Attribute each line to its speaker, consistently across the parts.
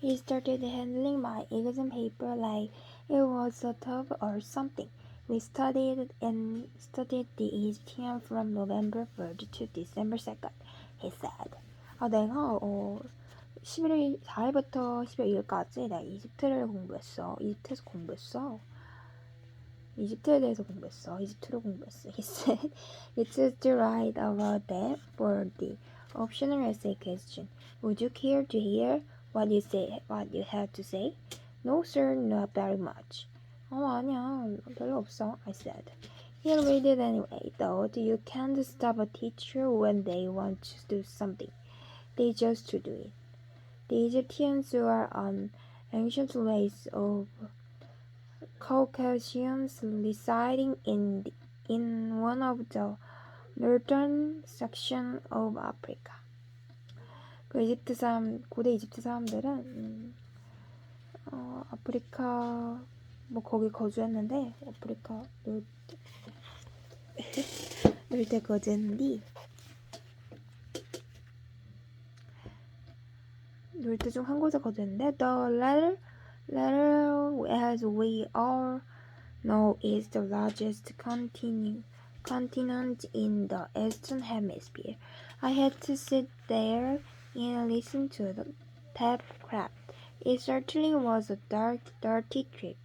Speaker 1: He started handling my exam paper like it was a tub or something. We studied the Egyptian from November 3rd to December 2nd, he said. 내가 11월 4일부터 12월 2일까지 내가 이집트를 공부했어. 이집트에서 공부했어. 이집트에 대해서 공부했어. 이집트를 공부했어. He said, it's to write about that for the optional essay question. Would you care to hear what you had to say? No, sir, not very much. 아니야, 별로 없어, I said. He'll read it anyway, though. You can't stop a teacher when they want to do something. They just to do it. The Egyptians were an ancient race of Caucasians residing in one of the northern section of Africa. 고대 이집트 사람들은 아프리카 거기 거주했는데 아프리카 놀때 거주했는데 놀때 중 한 곳에 거주했는데 the latter as we all know is the largest continent in the Eastern Hemisphere. I had to sit there and listen to the tap crap. It certainly was a dirty trick.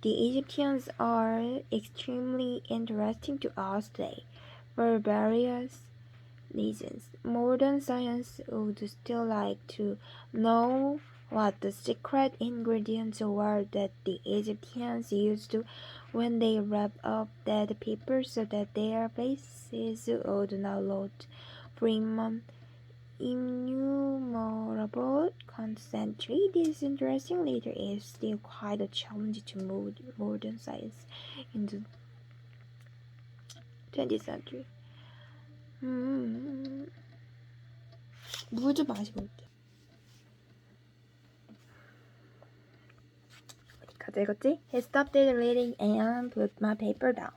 Speaker 1: The Egyptians are extremely interesting to us today for various reasons. Modern science would still like to know what the secret ingredients were that the Egyptians used when they wrapped up dead people so that their faces would not look from innumerable concentrate. This interestingly there is still quite a challenge to modern science in the 20th century. 물 좀 마시고 올게. 어디까지 읽었지? He stopped reading and put my paper down.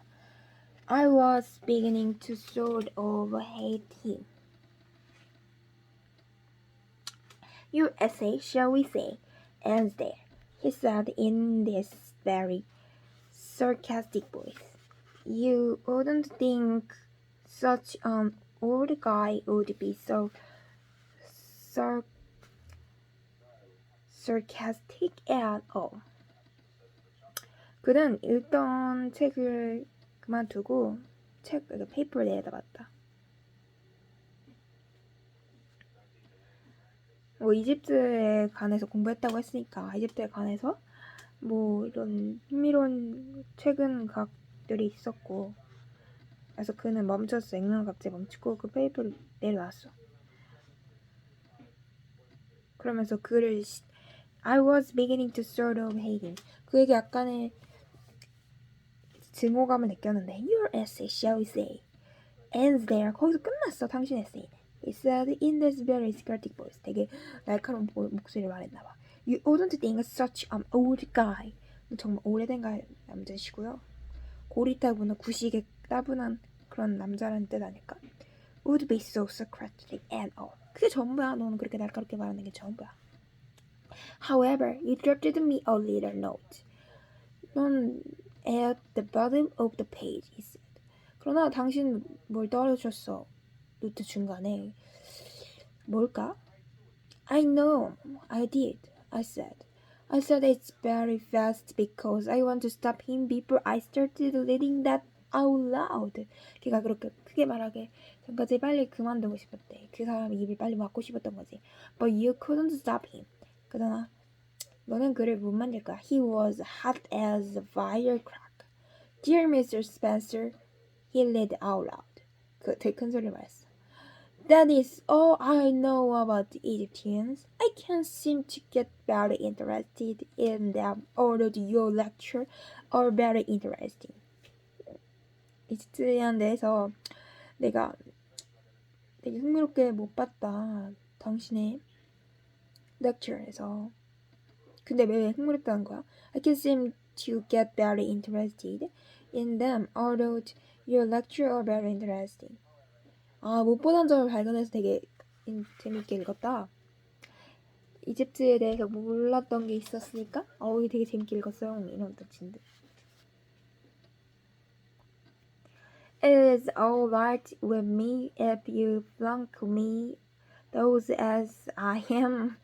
Speaker 1: I was beginning to sort of hate him. Your essay, shall we say, ends there, he said in this very sarcastic voice. You wouldn't think such an old guy would be so sarcastic at all. 그는 읽던 책을 그만두고 페이퍼를 내려다봤다. 이집트에 관해서 공부했다고 했으니까 이집트에 관해서 이런 흥미로운 최근 과학들이 있었고 그래서 그는 멈췄어. 읽는 거 갑자기 멈추고 그 페이퍼를 내려놨어. 그러면서 그를 I was beginning to sort of hate him. 그에게 약간의 증오감을 느꼈는데 Your essay, shall we say, ends there. 거기서 끝났어. 당신 에세이는. He said in this very skeptic voice. 되게 날카로운 목소리로 말했나봐. You wouldn't think such an old guy. 정말 오래된 남자시고요. 고리타분한 구식에 따분한 그런 남자라는 뜻 아닐까? Would be so sarcastic and all. 그게 전부야. 너는 그렇게 날카롭게 말하는 게 전부야. However, you dropped me a little note. 넌 at the bottom of the page, he said. 그러나 당신 뭘 떨어졌어. 노트 중간에. 뭘까? I know, I did, I said. I said it's very fast because I want to stop him before I started reading that out loud. 걔가 그렇게 크게 말하게 전까지 빨리 그만두고 싶었대. 그 사람 입을 빨리 막고 싶었던 거지. But you couldn't stop him. 그러나 너는 그를 못 만질 거야. He was hot as a firecracker. Dear Mr. Spencer, he read out loud. 그 되게 큰 소리로 말했어. That is all I know about the Egyptians. I can't seem to get very interested in them, although your lecture are very interesting. 이집트에 대해서 내가 되게 흥미롭게 못 봤다. 당신의 lecture에서. 근데 왜 흥미롭다는 거야? I can't seem to get very interested in them, although your lecture are very interesting. 못 보던 점을 발견해서 되게 재밌게 읽었다. 이집트에 대해서 몰랐던 게 있었으니까 이게 되게 재밌게 읽었어요. 이런 뜻인데. It is all right with me if you flunk me those as I am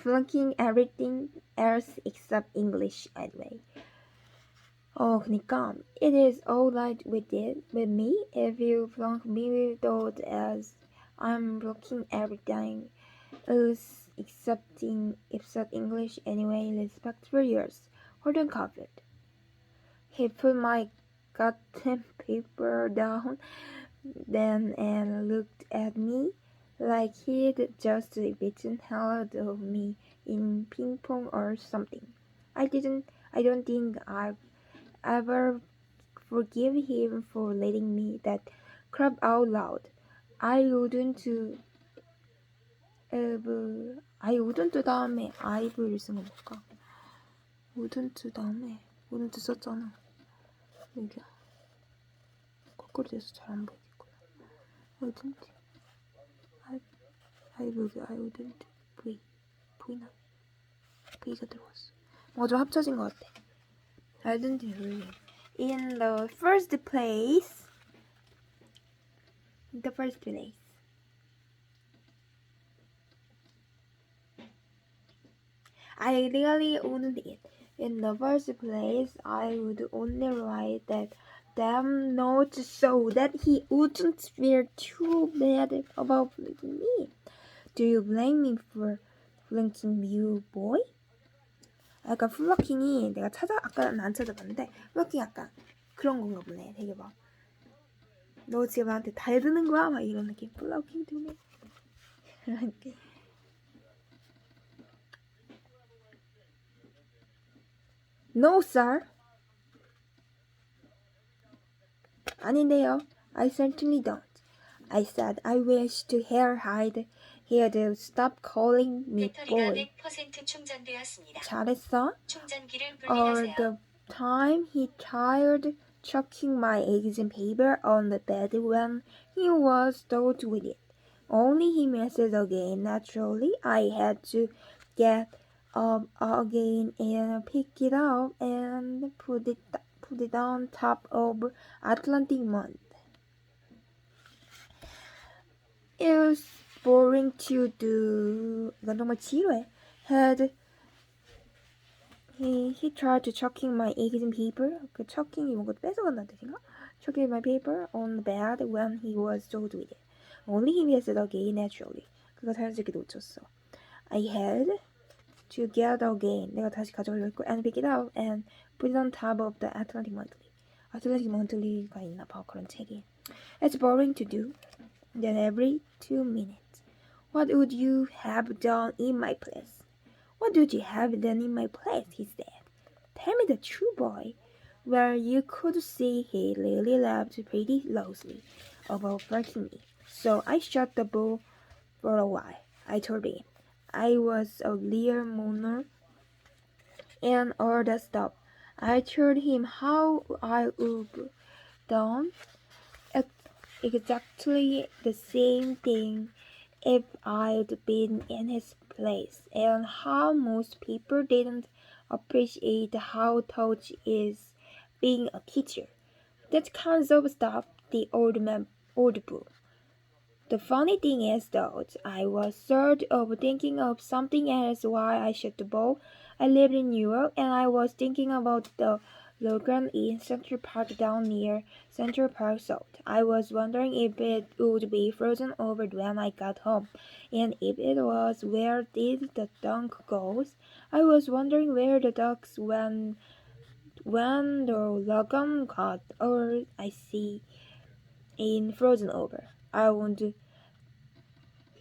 Speaker 1: flunking everything else except English anyway. 그니까 it is all right with me if you flunk me those as I'm flunking everything else except English anyway. Respect for yours. Holden covered. He put my cotton paper down then and looked at me like he'd just beaten hell out of me in ping pong or something. I don't think I've ever forgive him for letting me that crap out loud. I wouldn't 다음에 I've를 쓴 거 볼까? wouldn't 다음에 wouldn't 썼잖아. 여기야. 거꾸로 돼서 잘 안 보이겠구나. wouldn't I wouldn't V나 V가 들어왔어. 뭔가 좀 합쳐진 것 같아. I didn't really. In the first place, I really wouldn't it. In the first place, I would only write that damn note so that he wouldn't feel too bad about flanking me. Do you blame me for flanking you, boy? 약간 플러킹이 내가 아까는 안 찾아봤는데 플러킹 약간 그런 건가 보네. 되게 막 너 지금 나한테 달드는 거야? 막 이런 느낌. 플러킹 to me. 이렇게. No, sir. 아닌데요. I certainly don't. I said I wish to hear he'd stop calling me boy. 잘했어. Or the time he tried chucking my exam paper on the bed when he was told with it. Only he missed it again. Naturally, I had to get up again and pick it up and put it on top of Atlantic mud. It was boring to do. 이건 정말 지루해. He tried to chucking my exam paper. 그 chucking이 뭔가 뺏어간다는 뜻인가? Chucking my paper on the bed when he was told with it. Only he missed it again naturally. 그가 자연스럽게 놓쳤어. I had to get again. 내가 다시 가져오려고 했고 and pick it up and put it on top of the Atlantic Monthly. Atlantic Monthly가 있나 봐 그런 책이. It's boring to do. Then every 2 minutes. What would you have done in my place? What would you have done in my place? He said. Tell me the truth, boy. Well, you could see he really laughed pretty loudly about breaking me. So I shut the book for a while. I told him I was a real mourner and all that stuff. I told him how I would done exactly the same thing if I'd been in his place, and how most people didn't appreciate how touch is being a teacher. That kind of stuff, the old boo. The funny thing is, though, I was sort of thinking of something else while I shut the bowl. I lived in New York, and I was thinking about the Logan in Central Park down near Central Park South. I was wondering if it would be frozen over when I got home, and if it was, where did the dunk go? I was wondering where the ducks went when the Logan got, or I see, in frozen over. I wondered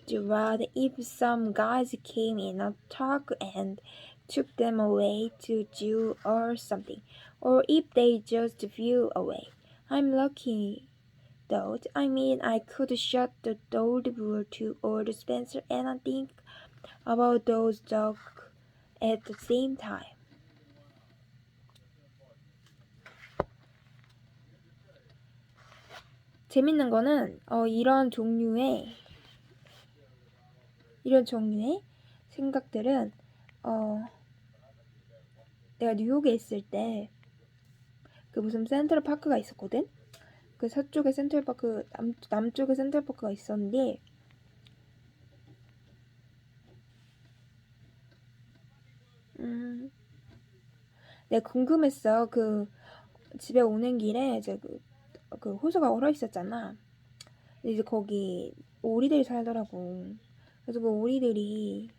Speaker 1: if some guys came in a truck and took them away to Jew or something, or if they just flew away. I'm lucky, though. I mean, I could shut the door to old Spencer and think about those dogs at the same time. 재밌는 거는 이런 종류의 생각들은 내가 뉴욕에 있을 때 그 무슨 센트럴 파크가 있었거든. 그 서쪽에 센트럴 파크, 남쪽에 센트럴 파크가 있었는데 내가 궁금했어. 그 집에 오는 길에 이제 그 호수가 얼어 있었잖아. 근데 이제 거기 오리들이 살더라고. 그래서 그 오리들이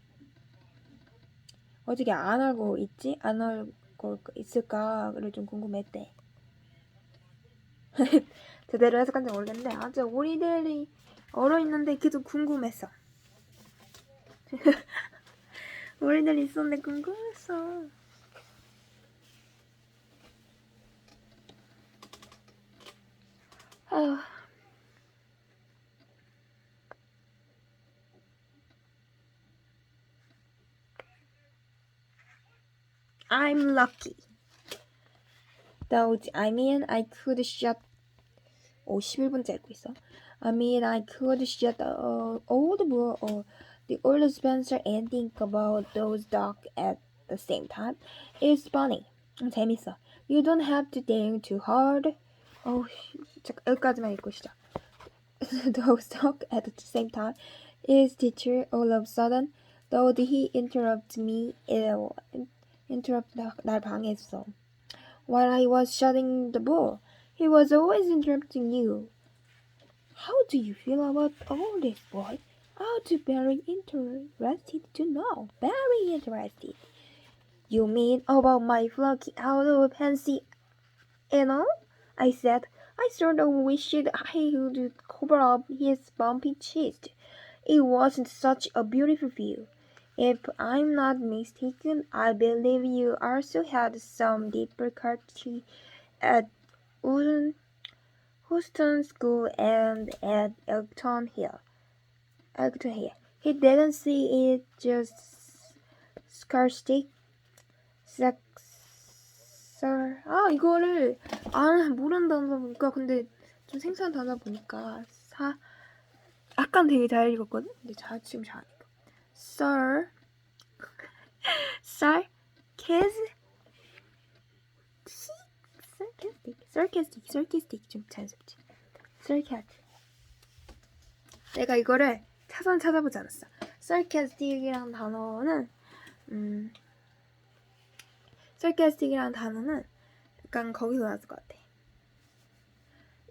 Speaker 1: 어떻게 안 알고 있지? 안 알고 있을까를 좀 궁금했대. 제대로 해석한지 모르겠는데 아주 오리들이 얼어 있는데 계속 궁금했어. 오리들이 있었는데 궁금했어. 아, I'm lucky. Though I mean I could shut 11분째 읽고 있어. I mean I could shut the old book or the old Spencer and think about those dogs at the same time. It's funny. 재밌어. You don't have to think too hard. 잠깐 여기까지만 읽고 시작. Those dogs at the same time. His teacher all of a sudden, though he interrupted me, 날 방해했어. While I was shutting the book, he was always interrupting you. How do you feel about all this, boy? I'd very interested to know. Very interested. You mean about my flunking out of fancy and all? I said. I sort of wished I could cover up his bumpy chest. It wasn't such a beautiful view. If I'm not mistaken, I believe you also had some difficulty at Houston School and at Elkton Hill. He didn't see it just sarcastic. 이거를 모르는 단어 보니까 근데 좀 생소한 단어 보니까 약간 되게 잘 읽었거든? 근데 지금 잘 안 읽어. sarcastic 좀 자연스럽지. sarcastic. 내가 이거를 찾아보지 않았어. sarcastic이라는 단어는 sarcastic이라는 단어는 약간 거기서 나왔을 것 같아.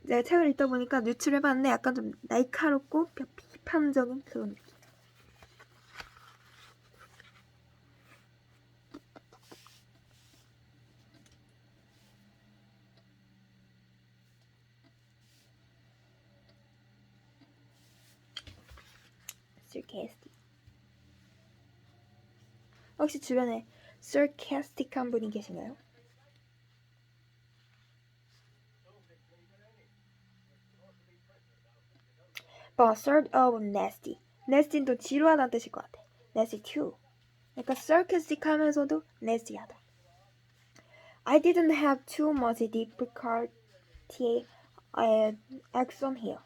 Speaker 1: 내가 책을 읽다 보니까 유추를 해봤는데 약간 좀 날카롭고 비판적인 그런 느낌. sarcastic. 혹시 주변에 sarcastic한 분이 계신가요? But sort of nasty. nasty는 또 지루하다는 뜻일 것 같아. nasty too. 그러니까 sarcastic하면서도 nasty하다. I didn't have too much difficulty at Exxon Hill.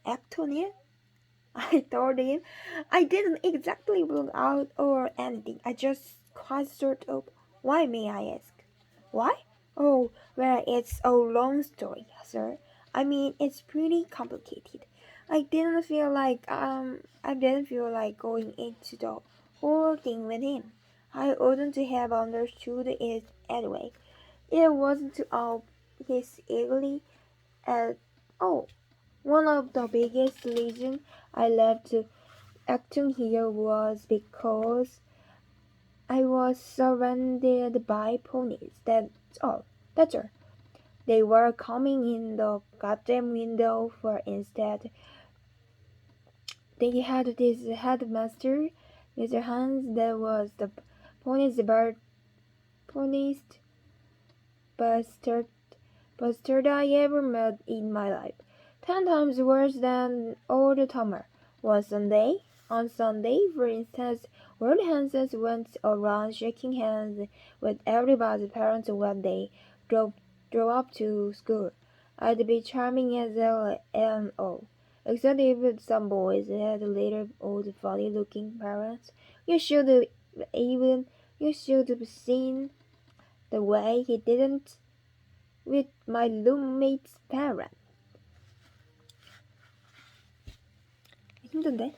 Speaker 1: Acton Hill? I told him I didn't exactly blow out or anything. I just quite sort of. Why, may I ask? Why? Oh, well, it's a long story, sir. I mean, it's pretty complicated. I didn't feel like going into the whole thing with him. I wouldn't have understood it anyway. It wasn't of his ugly at all. One of the biggest reasons I left acting here was because I was surrounded by ponies. That's all. They were coming in the goddamn window, for instance. They had this headmaster, Mr. Hans, that was the funniest bastard I ever met in my life. 10 times worse than old Tomer. On Sunday, for instance, Lord Hanses went around shaking hands with everybody's parents when they drove up to school. I'd be charming as hell and all. Except if some boys had little old funny-looking parents. You should have seen the way he didn't with my roommate's parents. 힘든데?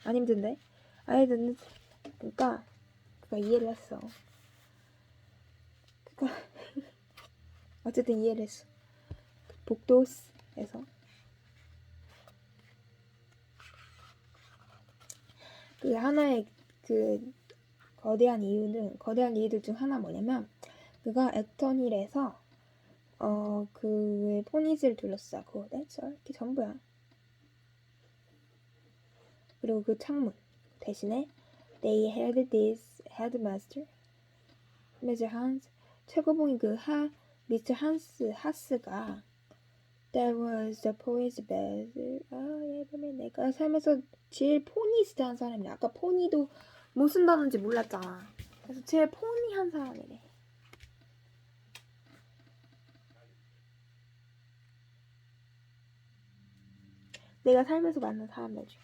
Speaker 1: 안 힘든데? 아니, 그러니까 이해를 했어. 그러니까 어쨌든 이해를 했어. 복도에서 그 하나의 그 거대한 이유들 중 하나 뭐냐면 그가 액턴힐에서 그 포닛을 둘러싸고 이렇게 전부야. 그리고 그 창문 대신에 they had this headmaster, Mr. Hans, 최고봉이 미스터 하스가 that was the poet's best. 예전에 내가 살면서 제일 포니스트한 사람이야. 아까 포니도 무슨 단어인지 몰랐잖아. 그래서 제일 포니한 사람이래. 내가 살면서 만난 사람들 중에.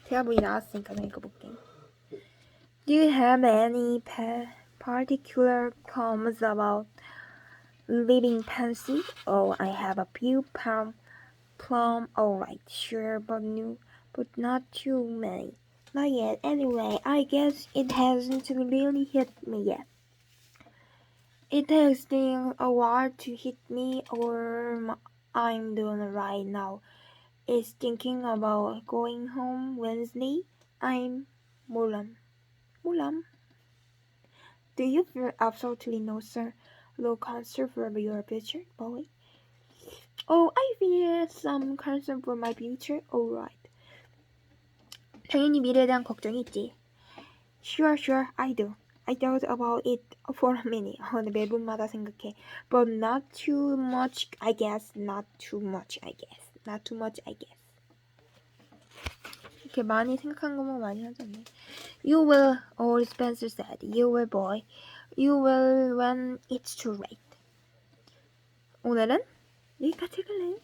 Speaker 1: 대화문이 나왔으니까 나 읽어볼게. Do you have any particular comments about living fancy? Oh, I have a few plum. Alright, sure, but not too many. Not yet. Anyway, I guess it hasn't really hit me yet. It takes a while to hit me, or I'm doing right now is thinking about going home Wednesday. I'm 몰람. Do you feel absolutely no concern for your future, boy? Oh, I feel some concern for my future. Alright. 당연히 미래에 대한 걱정이 있지. Sure, I do. I thought about it for a minute. 매분마다 생각해. But not too much, I guess. Not too much, I guess. 이렇게 많이 생각한 것만 많이 하잖아요. You will, or Spencer said, you will, boy. You will when it's too late. 오늘은 여기까지 할래.